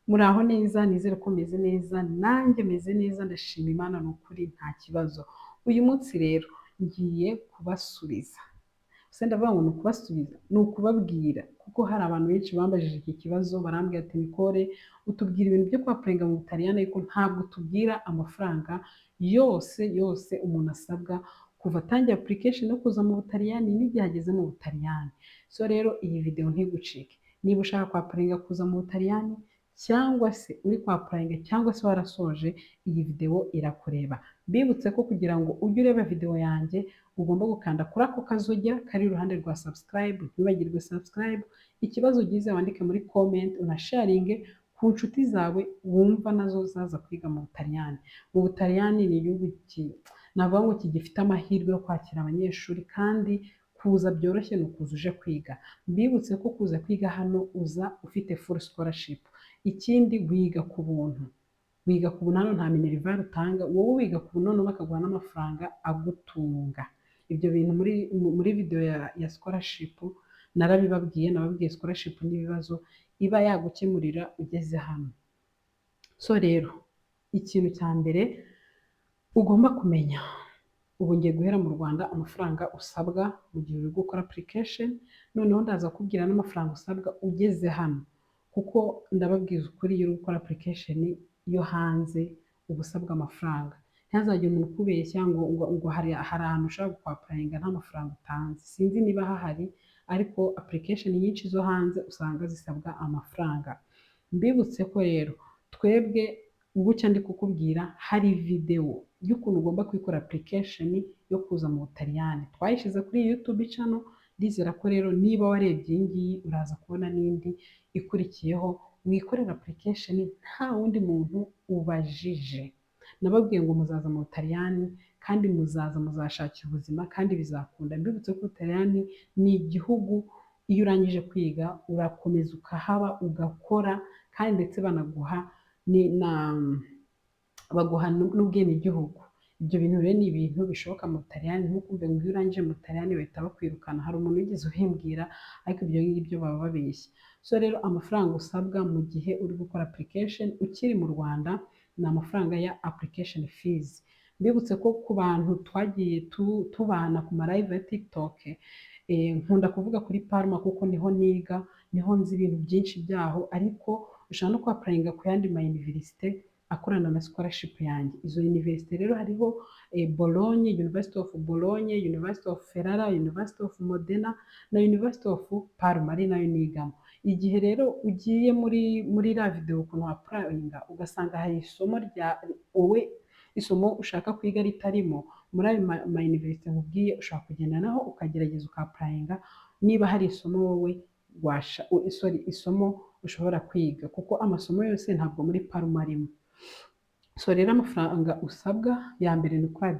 Muraho neza, nizere ko meze neza, nanjye meze neza ndashima Imana ni ukuri nta kibazo. Uyu munsi rero ngiye kubasubiza. Se ndavuga ngo ni ukubasubiza, ni ukubabwira kuko hari abantu benshi bambajije iki kibazo barambwira ati Nicole utubwira ibintu byo kwapulayinga mu Butaliyani ariko ntabwo utubwira amafaranga yose umuntu asabwa kuva atangira application no kuza mu Butaliyani n'igihe ageze mu Butaliyani. So rero iyi video ntigucike. Niba ushaka kwapulayinga kuza mu Butaliyani cyangwa se uri kwapulayinga cyangwa se warasoje, iyi video irakureba. Mbibutse ko kugira ngo ujye ureba video yanjye ugomba gukanda kuri ako kazogera kari iruhande rwa subscribe, ntibagirwe subscribe, ikibazo ugize wandike muri comment, unasharinge ku nshuti zawe wumva nazo zaza kwiga mu Butaliyani. Mu Butaliyani ni igihugu navuga ngo kigifite amahirwe yo kwakira abanyeshuri kandi kuza byoroshye ni ukuza uje kwiga. Mbibutse ko kuza kwiga hano uza ufite full scholarship. Ikindi wiga ku buntu. Wiga ku buntu hano nta minerivare utanga, wowe wiga ku buntu noneho bakaguha n'amafaranga agutunga. Ibyo bintu muri video ya scholarship nababwiye scholarship n'ibibazo iba yagukemurira ugeze hano. So rero ikintu cya mbere ugomba kumenya, ubu ngiye guhera mu Rwanda amafaranga usabwa mu gihe uri gukora application, noneho ndaza kubwira n'amafaranga usabwa ugeze hano, kuko ndababwiza ukuri iyo uri gukora application yo hanze uba usabwa amafaranga. Ntihazagire umuntu ukubeshya ngo hari ahantu ushobora kwapulayinga nta mafaranga utanze. Sinzi niba hahari ariko application nyinshi zo hanze usanga zisabwa amafaranga. Mbibutse ko rero twebwe gutya ndi kukubwira hari video y'ukuntu ugomba kwikora application yo kuza mu Butaliyani. Twayishyize kuri YouTube channel, ndizera ko rero niba warebye iyi ngiyi uraza kubona n'indi ikurikiyeho wikorera application nta wundi muntu ubajije. Nababwiye ngo muzaza mu Butaliyani kandi muzashakira ubuzima kandi bizakunda. Mbibutse ko Butaliyani ni igihugu iyo urangije kwiga urakomeza ukahaba ugakora kandi ndetse baguha n'ubwenegihugu. Ibyo bintu rero ni ibintu bishoboka mu Butaliyani, ntukumve ngo iyo urangije mu Butaliyani bahita bakwirukana. Hari umuntu wigeze uhimbwira ariko ibyo ngibyo baba babeshya. So rero amafaranga usabwa mu gihe uri gukora application ukiri mu Rwanda ni amafaranga ya application fees. Mbibutse ko ku bantu twagiye tubana ku ma live ya TikTok, nkunda kuvuga kuri Parma kuko niho niga, niho nzi ibintu byinshi byaho, ariko ushobora no kwapulayinga ku yandi ma université akorana na scholarship yanjye. Izo université rero hariho Bologna, University of Bologna, University of Ferrara, University of Modena na University of Parma ari nayo nigamo. Igihe rero ugiye muri la video ukuntu wapulayinga ugasanga hari isomo ushaka kwiga ritarimo muri ayo ma université nkubwiye, ushobora kugenda naho ukagerageza ukapulayinga niba hari isomo wowe isomo ushobora kwiga, kuko amasomo yose ntabwo muri Parma arimo. So rero amafaranga usabwa ya mbere ni kuri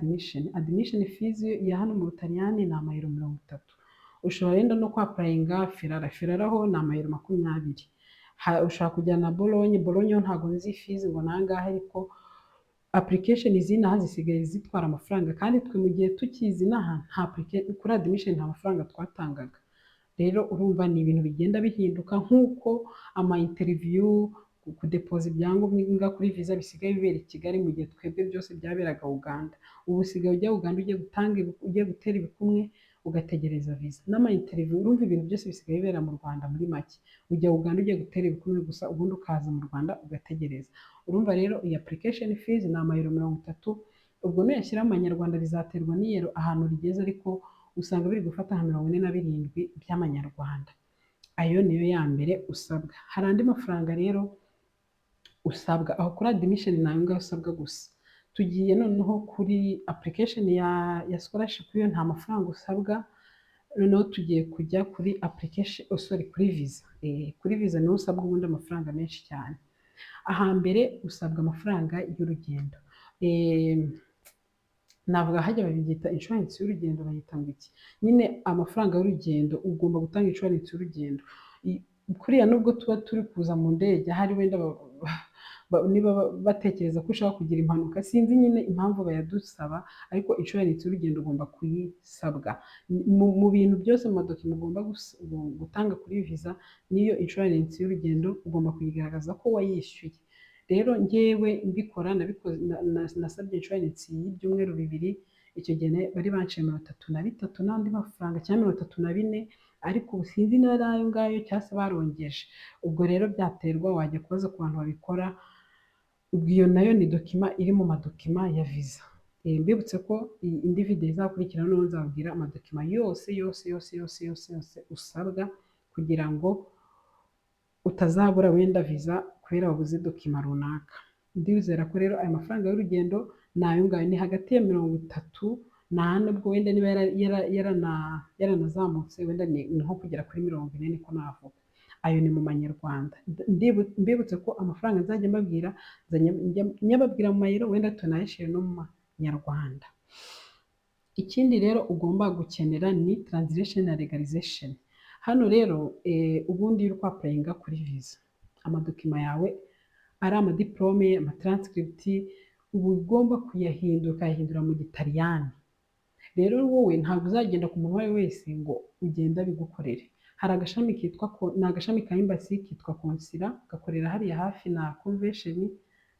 admission fees ya hano mu Butaliyani ni amayero 30. Ushobora wenda no kwapulayinga Ferrara ho ni amayero 20. Ushobora kujyana na Bologna ntabwo nzi fees ngo nangahe, ariko application zinaha zisigaye zitwara amafaranga kandi twe mu gihe tukizi naha kuri admission nta mafaranga twatangaga. Rero urumva ni ibintu bigenda bihinduka, nk'uko ama interview kudepoza ibyangombwa kuri visa bisigaye bibera i Kigali mu gihe twebwe byose byaberaga Uganda. Ubu usigaye ujya Uganda ugiye gutera ibikumwe ugategereza visa. N'ama interview urumva ibintu byose bisigaye bibera mu Rwanda muri make. Ujya Uganda ugiye gutera ibikumwe gusa ubundi ukaza mu Rwanda ugategereza. Urumva rero iyi application fees ni amayero 30. Ubwo nuyashyira mu manyarwanda bizaterwa n'iyero ahantu rigeze, ariko usanga biri gufata nka 47 by'amanyarwanda. Ayo niyo ya mbere usabwa. Hari andi mafaranga rero usabwa aho kuri admission nayo ngaho usabwa gusa. Tugiye noneho kuri application ya scholarship yo nta mafaranga usabwa. Noneho tugiye kujya kuri application kuri visa. Kuri visa niho usabwa ubundi amafaranga menshi cyane. Ahambere usabwa amafaranga y'urugendo. Navuga hajya babyita insurance y'urugendo, bayita ngo iki nyine amafaranga y'urugendo, ugomba gutanga insurance y'urugendo. Kuriya nubwo tuba turi kuza mu ndege hari wenda niba batekereza ko ushaka kugira impanuka, sinzi nyine impamvu bayadusaba, ariko insurance y'urugendo ugomba kuyisabwa. Mu bintu byose mu madokima ugomba gutanga kuri visa, n'iyo insurance y'urugendo ugomba kuyigaragaza ko wayishyuye. Rero njyewe mbikora nasabye insurance y'ibyumweru bibiri, icyo gihe bari banciye 33 n'andi mafaranga cyangwa 34, ariko ubu sinzi niba ari ayo ngayo cyangwa se barongeje. Ubwo rero byaterwa, wajya kubaza ku bantu babikora. Ubwo iyo nayo ni dokima iri mu madokima ya visa. Mbibutse ko indi video izakurikira noneho nzababwira amadokima yose yose yose yose yose yose usabwa kugira ngo utazabura wenda visa kubera wabuze dokima runaka. Ndizera ko rero aya mafaranga y'urugendo ni ayo ngayo, ni hagati ya 34, ubwo wenda niba yaranazamutse wenda ni nko kugera kuri 40 niko navuga. Ayo ni mu manyarwanda. Mbibutse ko amafaranga nzajya mbabwira nyababwira mu mayero, wenda tunayashyire no mu manyarwanda. Ikindi rero ugomba gukenera ni translation na legalization. Hano rero ubundi iyo uri kwapurayinga kuri visa, amadokima yawe ari amadiplome, amatranscript, uba ugomba ukayahindura mu gitaliyani. Rero wowe ntabwo uzagenda ku muntu uwo ari we wese ngo ugenda bigukorere. Hari agashami ni agashami ka embassy kitwa konsila, gakorera hariya hafi na convention,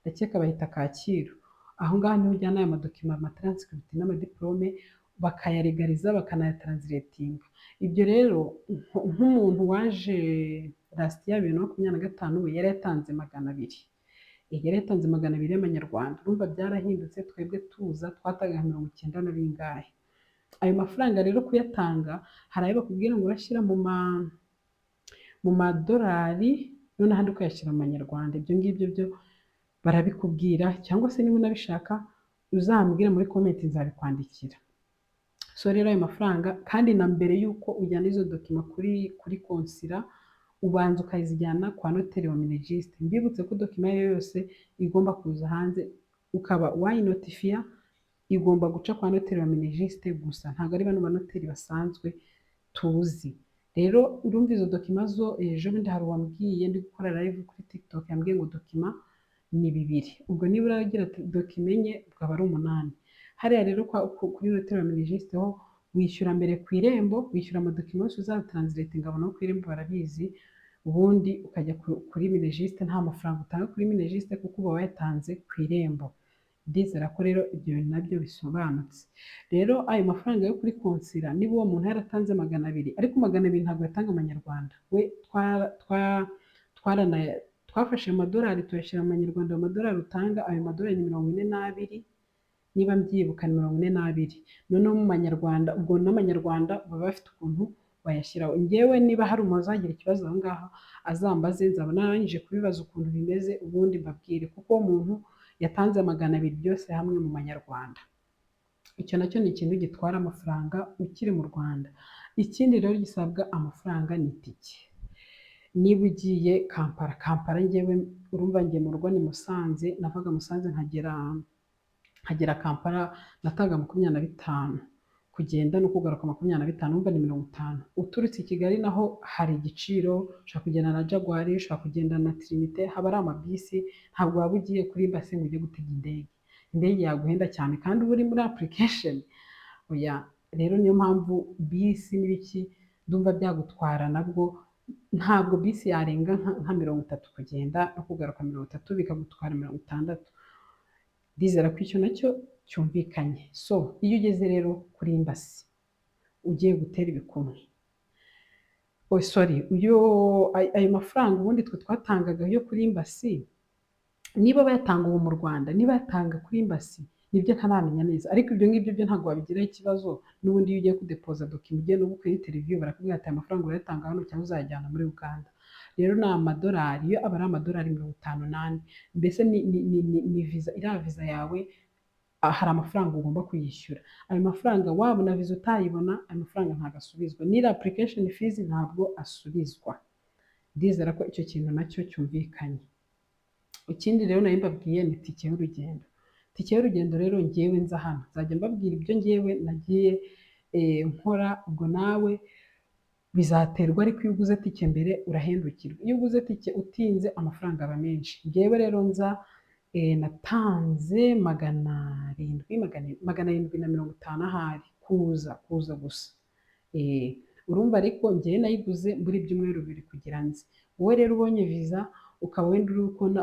ndakeka bahita Kacyiru. Aho ngaho niho ujyana aya madokima, amatranscript n'amadiplome, bakayaregariza bakanayatranslatinga. Ibyo rero nk'umuntu waje last year 2025 we yari yatanze 200, yari yatanze 200 y'amanyarwanda. Urumva byarahindutse, twebwe tuza twataga 90 na bingahe. Ayo mafaranga rero kuyatanga, hari ayo bakubwira ngo urashyira mu madolari, none ahandi ukayashyira mu manyarwanda. Ibyo ngibyo byo barabikubwira, cyangwa se niba unabishaka uzambwira muri comment nzabikwandikira. So rero ayo mafaranga, kandi na mbere y'uko ujyana izo dokima kuri konsila, ubanza ukazijyana kwa noteri wa minegiste. Mbibutse ko dokima yose igomba kuza hanze ukaba wayinotifiya, igomba guca kwa noteri wa minegiste gusa, ntabwo ari bano banoteri basanzwe tuzi. Rero urumva izo dokima zo, ejo bundi hari uwambwiye, ndi gukora live kuri TikTok, yambwiye ngo dokima ni 2. Ubwo niba uragira dokima enye bwaba ari 8. Hariya rero kuri noteri wa minegiste ho wishyura mbere ku irembo, wishyura amadokima yose uzatranslatinga, abona ku irembo barabizi. Ubundi ukajya kuri minegiste, nta mafaranga utanga kuri minegiste kuko uba wayatanze ku irembo. Ndizera ko rero ibyo bintu nabyo bisobanutse. Rero ayo mafaranga yo kuri konsila, niba uwo muntu yaratanze 200, ariko 200 ntabwo yatanga amanyarwanda, we twafashe amadolari tuyashyira mu manyarwanda. Amadolari utanga, ayo madolari ni 42, niba mbyibuka ni 42. Noneho mu manyarwanda, ubwo n'amanyarwanda baba bafite ukuntu bayashyiraho. Njyewe niba hari umuntu uzagira ikibazo aho ngaho azambaze, nzaba narangije kubibaza ukuntu bimeze, ubundi mbabwire, kuko uwo muntu yatanze 200 byose hamwe mu manyarwanda. Icyo nacyo ni ikintu gitwara amafaranga ukiri mu Rwanda. Ikindi rero gisabwa amafaranga ni itike. Niba ugiye Kampala, njyewe urumva ngiye mu rugo ni Musanze, navaga Musanze nkagera Kampala nataga 25, kugenda no kugaruka 25, urumva ni 50. Uturutse i Kigali naho hari igiciro, ushobora kugenda na Jaguar, ushobora kugenda na Trinité, haba ari amabisi. Ntabwo waba ugiye kuri basi ngo ujye gutega indege, indege yaguhenda cyane kandi uba uri muri application. Oya, rero niyo mpamvu bisi n'ibiki ndumva byagutwara nabwo. Ntabwo bisi yarenga nka 30 kugenda no kugaruka 30, bikagutwara 60. Ndizera ko icyo nacyo cyumvikanye. So iyo ugeze rero kuri embassy ugiye gutera ibikumwe, ayo mafaranga ubundi twe twatangaga yo kuri embassy, niba bayatanga ubu mu Rwanda, niba yatanga kuri embassy, nibyo ntaramenya neza, ariko ibyo ngibyo byo ntabwo wabigiraho ikibazo. N'ubundi iyo ugiye kudepoza dokima, ugiye no gukora interview, barakubwira ati amafaranga urayatanga hano cyangwa uzayajyana muri Uganda. Rero ni amadolari, yo aba ari amadolari 58. Mbese ni visa, iriya visa yawe hari amafaranga ugomba kuyishyura. Ayo mafaranga wabona visa utayibona, ayo mafaranga ntabwo asubizwa. N'iri application fees ntabwo asubizwa. Ndizera ko icyo kintu nacyo cyumvikanye. Ikindi rero nayo mbabwiye ni tike y'urugendo. Tike y'urugendo rero ngewe nza hano nzajya mbabwira ibyo ngewe nagiye nkora, ubwo nawe bizaterwa ariko iyo uguze tike mbere urahendukirwa, iyo uguze tike utinze amafaranga aba menshi. Njyewe rero nza natanze magana arindwi na mirongo itanu ahari kuza gusa. Urumva ariko njyewe nayiguze muri ibyumweru bibiri kugira nze. Wowe rero ubonye viza ukaba wenda uri kubona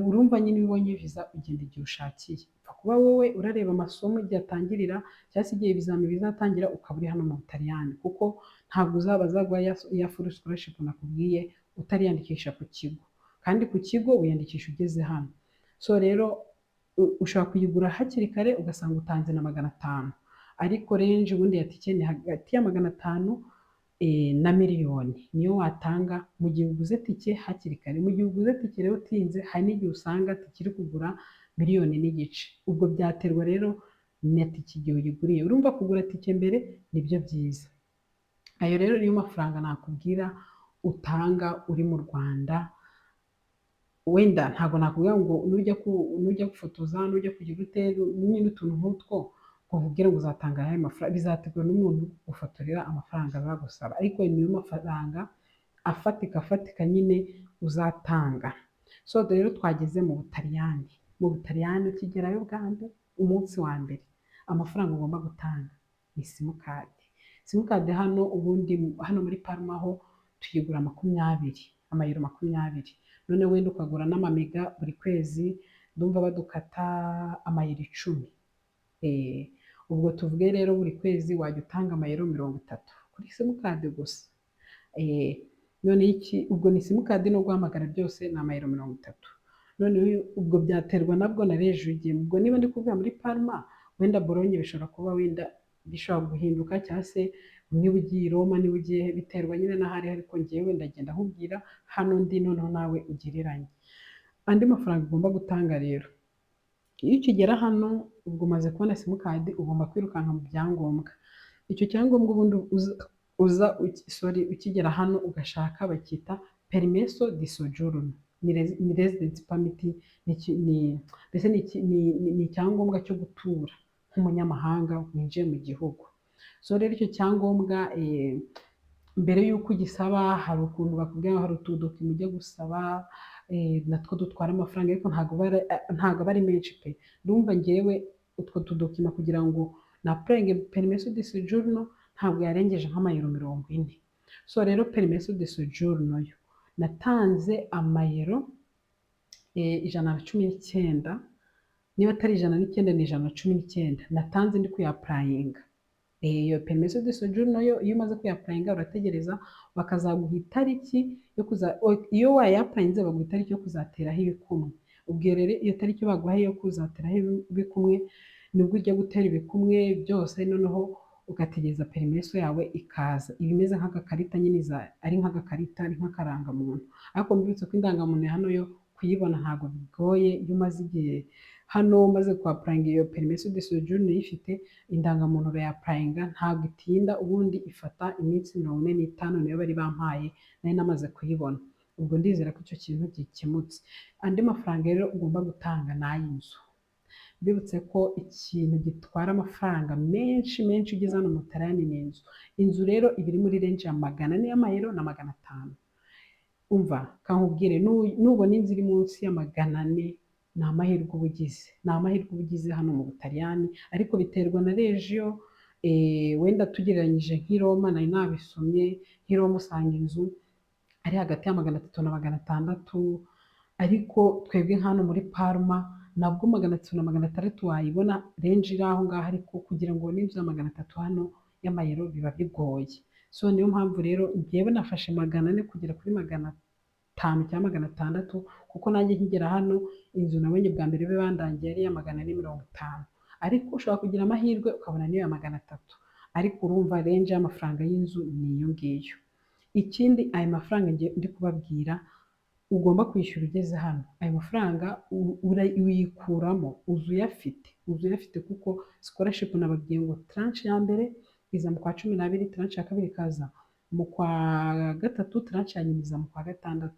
urumva nyine iyo ubonye viza ugenda igihe ushakiye, upfa kuba wowe urareba amasomo igihe atangirira cyangwa se igihe ibizami bizatangira ukaba uri hano mu Butaliyani, kuko ntabwo uzaba zaguha ya full scholarship nakubwiye utariyandikisha ku kigo, kandi ku kigo wiyandikisha ugeze hano. So rero ushobora kuyigura hakiri kare ugasanga utanze na 500, ariko range ubundi ya tike ni hagati ya 500 na miliyoni niyo watanga mu gihe uguze tike hakiri kare. Mu gihe uguze tike rero utinze hari n'igihe usanga tike iri kugura 1,5 miliyoni. Ubwo byaterwa rero na tike igihe uyiguriye. Urumva kugura tike mbere nibyo byiza. Ayo rero niyo mafaranga nakubwira utanga uri mu Rwanda. Wenda ntabwo nakubwira ngo nujya gufotoza, nujya kugira utera nyine utuntu nk'utwo nkubwira ngo uzatanga ayahe mafaranga, bizaterwa n'umuntu ufotorera amafaranga azagusaba, ariko niyo mafaranga afatika nyine uzatanga. So rero twageze mu Butaliyani. Mu Butaliyani ukigerayo bwa mbere, umunsi wa mbere amafaranga ugomba gutanga ni simukadi. Simukadi hano ubundi hano muri Parma ho tuyigura 20 amayero 20. None wenda ukagura n'amamega buri kwezi, ndumva badukata amayero 10. Ubwo tuvuge rero buri kwezi wajya utanga amayero 30 kuri simukadi gusa. None ubwo ni simukadi no guhamagara byose ni amayero 30. None ubwo byaterwa nabwo na reje ugiyemo. Ubwo niba ndi kuvuga muri Parma, wenda Bologna bishobora kuba wenda bishobora guhinduka, cyangwa se niba ugiye i Roma, niba ugiye, biterwa nyine n'ahari, ariko njyewe ndagenda nkubwira hano ndi, noneho nawe ugereranye. Andi mafaranga ugomba gutanga rero, iyo ukigera hano ubwo umaze kubona simukadi ugomba kwirukanka mu byangombwa. Icyo cyangombwa ubundi ukigera hano ugashaka bacyita permesso di soggiorno, ni residence permit, mbese ni icyangombwa cyo gutura nk'umunyamahanga winjiye mu gihugu. So rero icyo cyangombwa mbere y'uko ugisaba hari ukuntu bakubwira, hari utudokima ujya gusaba natwo dutwara amafaranga, ariko ntabwo aba ari menshi pe. Ndumva njyewe utwo tudokima kugira ngo na permesso di soggiorno ntabwo yarengeje nk'amayero 40. So rero permesso di soggiorno yo natanze amayero 119, niba atari 109 ni 119 natanze ndi kuyapurayinga. Iyo permesso di soggiorno yo iyo umaze kuyapurayinga urategereza bakazaguha itariki yo iyo wayapurayinze baguha itariki yo kuzateraho ibikumwe. Ubwo rero iyo tariki baguhaye yo kuzateraho ibikumwe nibwo ujya gutera ibikumwe byose, noneho ugategereza permesso yawe ikaza. Iba imeze nk'agakarita nyine, ari nk'agakarita, ari nk'akarangamuntu. Ariko mbibutse ko indangamuntu hano yo kuyibona ntabwo bigoye. Iyo umaze igihe hano umaze kuapurayinga iyo permesso di soggiorno uyifite, indangamuntu urayapurayinga ntabwo itinda, ubundi ifata iminsi 45 niyo bari bampaye, nari namaze kuyibona. Ubwo ndizera ko icyo kintu gikemutse. Andi mafaranga rero ugomba gutanga ni ay'inzu. Mbibutse ko ikintu gitwara amafaranga menshi ugeze hano mu Butaliyani ni inzu. Inzu rero iba iri muri range ya 400 y'amayero na 500. Umva kankubwire, nubona inzu iri munsi ya 400 ni amahirwe uba ugize, ni amahirwe uba ugize hano mu Butaliyani, ariko biterwa na regio. Wenda tugereranyije nk'i Roma, nari nabisomye, nk'i Roma usanga inzu ari hagati ya 300 na 600, ariko twebwe hano muri Parma nabwo 300 na 600 wayibona, range iri aho ngaho, ariko kugira ngo ubone inzu ya 300 hano y'amayero biba bigoye. So niyo mpamvu rero njyewe nafashe 400 kugera kuri 500 cyangwa 600, kuko nanjye nkigera hano inzu nabonye bwa mbere bandangiye ari iya 450, ariko ushobora kugira amahirwe ukabona niyo ya 300, ariko urumva range y'amafaranga y'inzu ni iyo ngiyo. Ikindi ayo mafaranga ndi kubabwira ugomba kwishyura ugeze hano, ayo mafaranga uyikuramo uzuyafite, kuko scholarship nababwiye ngo tranche ya mbere iza mu kwa 12, tranche ya kabiri ikaza mu kwa 3, tranche ya nyuma iza mu kwa 6.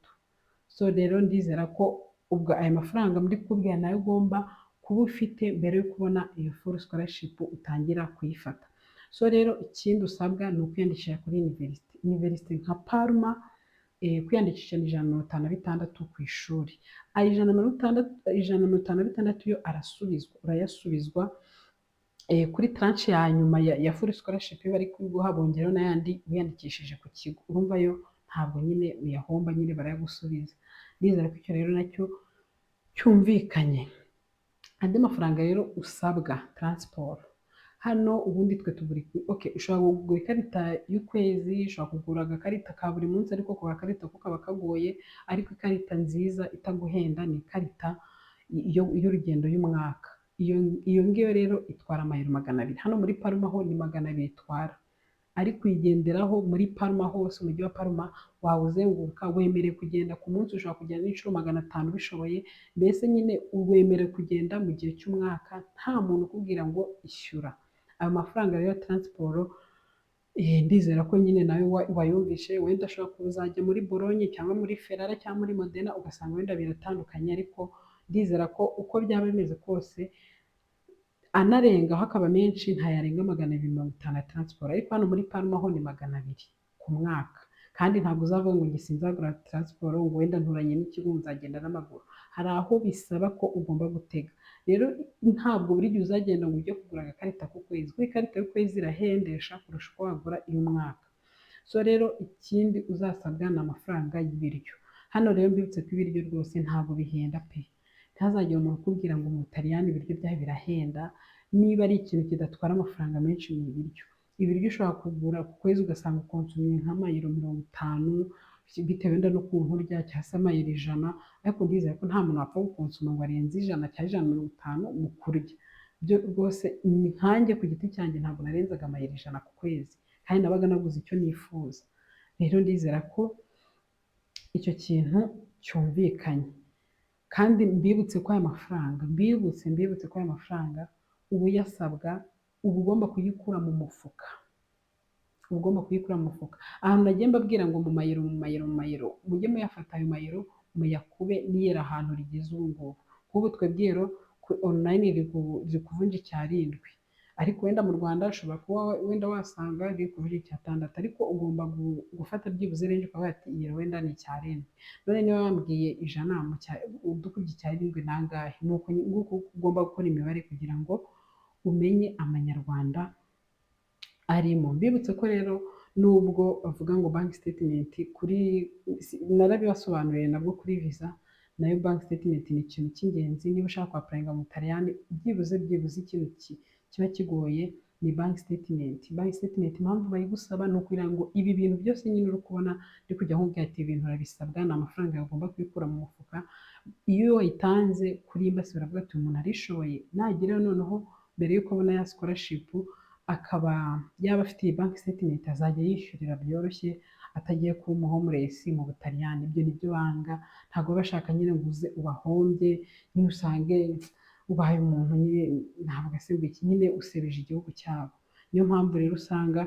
So rero ndizera ko ubwo ayo mafaranga muri kubwira nayo ugomba kuba ufite mbere yo kubona iyo full scholarship utangira kuyifata. So rero ikindi usabwa ni ukwiyandikisha kuri university. University nka Parma, kwiyandikisha ni $156 ku ishuri. Ayo $156 yo arasubizwa, urayasubizwa kuri tranche ya nyuma ya full scholarship iyo bari kuguha bongeraho n'ayandi wiyandikishije ku kigo. Urumva yo ntabwo nyine uyahomba, nyine barayagusubiza. Ndizera ko icyo rero nacyo cyumvikanye. Andi mafaranga rero usabwa transport, hano ubundi twe tugura ushobora kugura ikarita y'ukwezi, ushobora kugura agakarita ka buri munsi, ariko ku gakarita ko kaba kagoye, ariko ikarita nziza itaguhenda ni ikarita y'urugendo y'umwaka. Iyo ngiyo rero itwara amayero 200. Hano muri Parma ho ni 200 itwara, ariko uyigenderaho muri Parma hose, umujyi wa Parma wawuzenguruka, wemerewe kugenda ku munsi, ushobora kugenda n'inshuro 500 bishoboye. Mbese nyine wemerewe kugenda mu gihe cy'umwaka nta muntu ukubwira ngo ishyura ayo mafaranga rero ya transport. Ndizera ko nyine nawe wayumvishe, wenda ashobora kuzajya muri Bologne cyangwa muri Ferrara cyangwa muri Modena ugasanga wenda biratandukanye, ariko ndizera ko uko byaba bimeze kose anarengaho akaba menshi ntayarenga 250 ya transport, ariko hano muri Parma ho ni 200 ku mwaka. Kandi ntabwo uzavuga ngo sinzagura transport ngo wenda nturanye n'ikigo nzagenda n'amaguru, hari aho bisaba ko ugomba gutega. Rero ntabwo buri gihe uzagenda ngo ujye kugura agakarita k'ukwezi, kuko ikarita y'ukwezi irahendesha kurusha uko wagura iy'umwaka. So rero ikindi uzasabwa ni amafaranga y'ibiryo. Hano rero mbibutse ko ibiryo rwose ntabwo bihenda pe, ntihazagire umuntu ukubwira ngo mu Butaliyani ibiryo byaho birahenda. Niba ari ikintu kidatwara amafaranga menshi ni ibiryo. Ibiryo ushobora kugura ku kwezi ugasanga ukonsomye nk'amayero 50, bitewe wenda n'ukuntu urya, cyangwa se amayero 100, ariko ndizera ko nta muntu wapfa gukonsoma ngo arenze 100 cyangwa 150 mu kurya. Byo rwose nkanjye ku giti cyanjye ntabwo narenzaga amayero 100 ku kwezi, kandi nabaga naguze icyo nifuza. Rero ndizera ko icyo kintu cyumvikanye. Kandi mbibutse ko aya mafaranga, mbibutse ko aya mafaranga uba uyasabwa, uba ugomba kuyikura mu mufuka, uba ugomba kuyikura mu mufuka. Ahantu nagiye mbabwira ngo mu mayero, mujye muyafata ayo mayero muyakube n'iyera ahantu rigeze ubu ngubu. Nk'ubu twebwe rero online riri kuvunja 7, ariko wenda mu Rwanda ushobora kuba wenda wasanga riri kuvunja 6, ariko ugomba gufata byibuze range ukavuga ati iyi wenda ni 7. None niba bambwiye 100 udukubye 7 nangahe, nuko ugomba gukora imibare kugira ngo umenye amanyarwanda arimo. Mbibutse ko rero nubwo bavuga ngo bank statement, kuri narabibasobanuriye nabwo kuri visa nayo bank statement ni ikintu cy'ingenzi. Niba ushaka kwapplyinga mu Butaliyani, byibuze ikintu kiba kigoye ni bank statement. Bank statement impamvu bayigusaba ni ukugira ngo ibi bintu byose nyine uri kubona ndi kujya nkubwira ati ibintu urabisabwa, ni amafaranga ugomba kwikura mu mufuka. Iyo wayitanze kuri embassy baravuga ati umuntu arishoboye, nagereyo noneho mbere yuko abona ya scholarship akaba yaba afite iyi bank statement, azajya yishyurira byoroshye atagiye kuba umuhomeless mu Butaliyani. Ibyo nibyo banga, ntabwo bashaka nyine ngo uze ubahombye, nyine usange ubaye umuntu nyine ntabwo asebwe iki, nyine usebeje igihugu cyabo. Niyo mpamvu rero usanga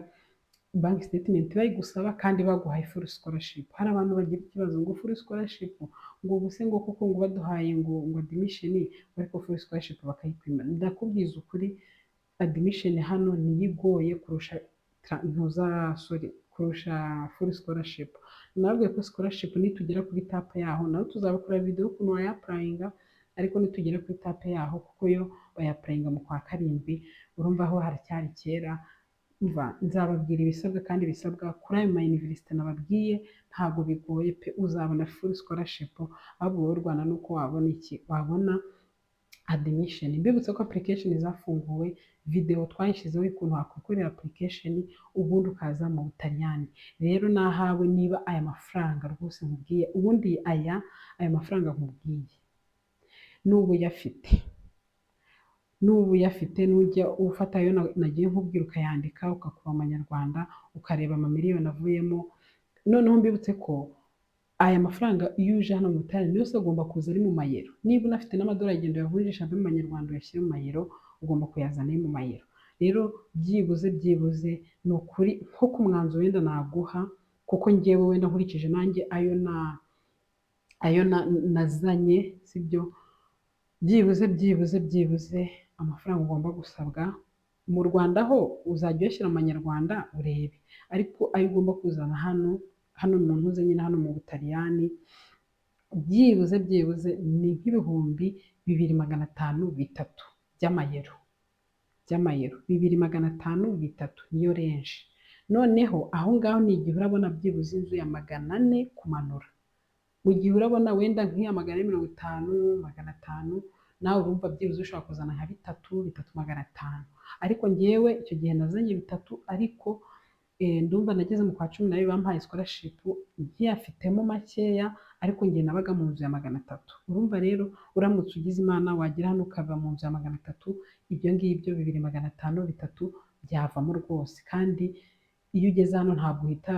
bank statement bayigusaba kandi baguhaye full scholarship. Hari abantu bagira ikibazo ngo full scholarship, ngo ubuse ngo kuko ngo baduhaye ngo admission, ariko full scholarship bakayikwima. Ndakubwiza ukuri, admission hano niyo igoye kurusha kurusha full scholarship. Nabwiye ko scholarship nitugera kuri tapa yaho naho tuzabakora video ukuntu wayapplyinga, ariko nitugera kuri tapa yaho kuko yo bayapplyinga mu kwa 7, urumva aho haracyari kera. Nzababwira ibisabwa, kandi ibisabwa kuri ayo ma university nababwiye ntabwo bigoye pe, uzabona full scholarship. Ahubwo wowe Rwanda nuko wabona iki, wabona admission. Mbibutse ko application zafunguwe, video twayishyizeho ukuntu wakwikorera application ubundi ukaza mu Butaliyani. Rero nahawe niba aya mafaranga rwose nkubwiye, ubundi aya mafaranga nkubwiye n'ubu uyafite nujya ufata ayo nagiye nkubwira ukayandika ukakuba amanyarwanda ukareba amamiliyoni avuyemo. Noneho mbibutse ko aya mafaranga iyo uje hano mu Butaliyani yose agomba kuza ari mu mayero. Niba unafite n'amadolari agenda uyavunjisha mu manyarwanda uyashyire mu mayero, ugomba kuyazana mu mayero. Rero byibuze ni ukuri nko ku mwanzuro wenda naguha, kuko ngewe wenda nkurikije nanjye ayo nazanye, sibyo, byibuze amafaranga ugomba gusabwa mu Rwanda ho uzajya uyashyira mu manyarwanda urebe, ariko ayo ugomba kuzana hano mu ntuze nyine hano mu Butaliyani, byibuze ni nk'ibihumbi 2,500 bitatu by'amayero, 2,500 bitatu niyo renje. Noneho aho ngaho ni igihe urabona byibuze inzu ya 400 kumanura, mu gihe urabona wenda nk'iya 450, 500, nawe urumva byibuze ushobora kuzana nka bitatu 3,500. Ariko ngewe icyo gihe nazanye bitatu, ariko ndumva nageze mu kwa 12 bampaye scholarship nkiyafitemo makeya, ariko njye nabaga mu nzu ya 300. Urumva rero uramutse ugize imana wagira hano ukava mu nzu ya 300, ibyo ngibyo 2,500 bitatu byavamo rwose. Kandi iyo ugeze hano ntabwo uhita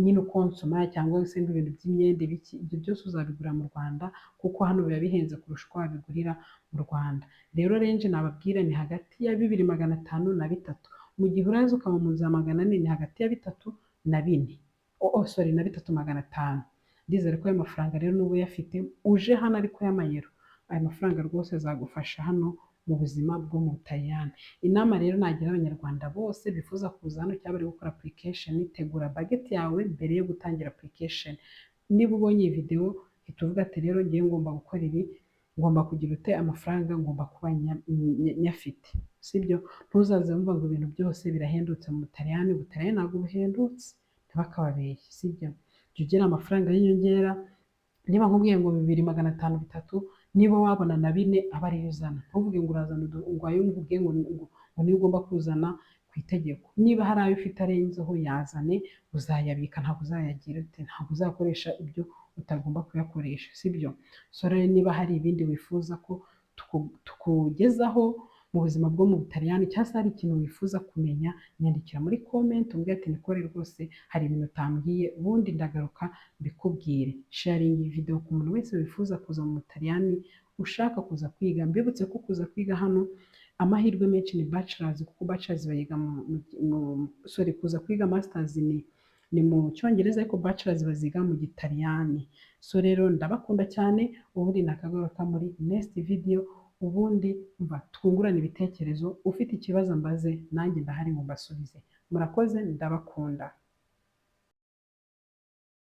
nyine ukonsoma cyangwa se ibintu by'imyenda ibiki, ibyo byose uzabigura mu Rwanda, kuko hano biba bihenze kurusha uko wabigurira mu Rwanda. Rero renje nababwira ni hagati ya 2,500 na bitatu. Mu gihe uraza ukaba mu nzu ya 400 ni hagati ya 3 na 4. Sorry, na 3,500. Ndizere ko ayo mafaranga rero n'ubu uyafite uje hano ariko y'amayero, ayo mafaranga rwose azagufasha hano mu buzima bwo mu Butaliyani. Inama rero nagira abanyarwanda bose bifuza kuza hano cyangwa bari gukora application, tegura budget yawe mbere yo gutangira application. Niba ubonye iyi video hita uvuga ati rero ngiye ngomba gukora ibi, ngomba kugira ute amafaranga, ngomba kuba nyafite, sibyo? Ntuzaze wumva ngo ibintu byose birahendutse mu Butaliyani. Ubutaliyani ntabwo buhendutse, ntibakababeshye, sibyo? Jya ugira amafaranga y'inyongera. Niba nkubwiye ngo 2,500 bitatu, niba wabona na 4 aba ariyo uzana. Ntuvuge ngo urazana ngo ayo nkubwiye ngo niyo ugomba kuzana ku itegeko. Niba hari ayo ufite arenzeho yazane, uzayabika, ntabwo uzayagira ute, ntabwo uzakoresha ibyo utagomba kuyakoresha, sibyo? So rero niba hari ibindi wifuza ko tukugezaho mu buzima bwo mu Butaliyani, cyangwa se hari ikintu wifuza kumenya, nyandikira muri comment umbwire ati Nicole rwose hari ibintu utambwiye, ubundi ndagaruka mbikubwire. Sharing iyi video ku muntu wese wifuza kuza mu Butaliyani, ushaka kuza kwiga. Mbibutse ko kuza kwiga hano amahirwe menshi ni bachelors, kuko bachelors bayiga kuza kwiga masters ni mu Cyongereza, ariko bachelors baziga mu Gitaliyani. So rero ndabakunda cyane, ubundi nakagaruka muri next video, ubundi mba twungurana ibitekerezo. Ufite ikibazo mbaze, nanjye ndahari ngo mbasubize. Murakoze, ndabakunda.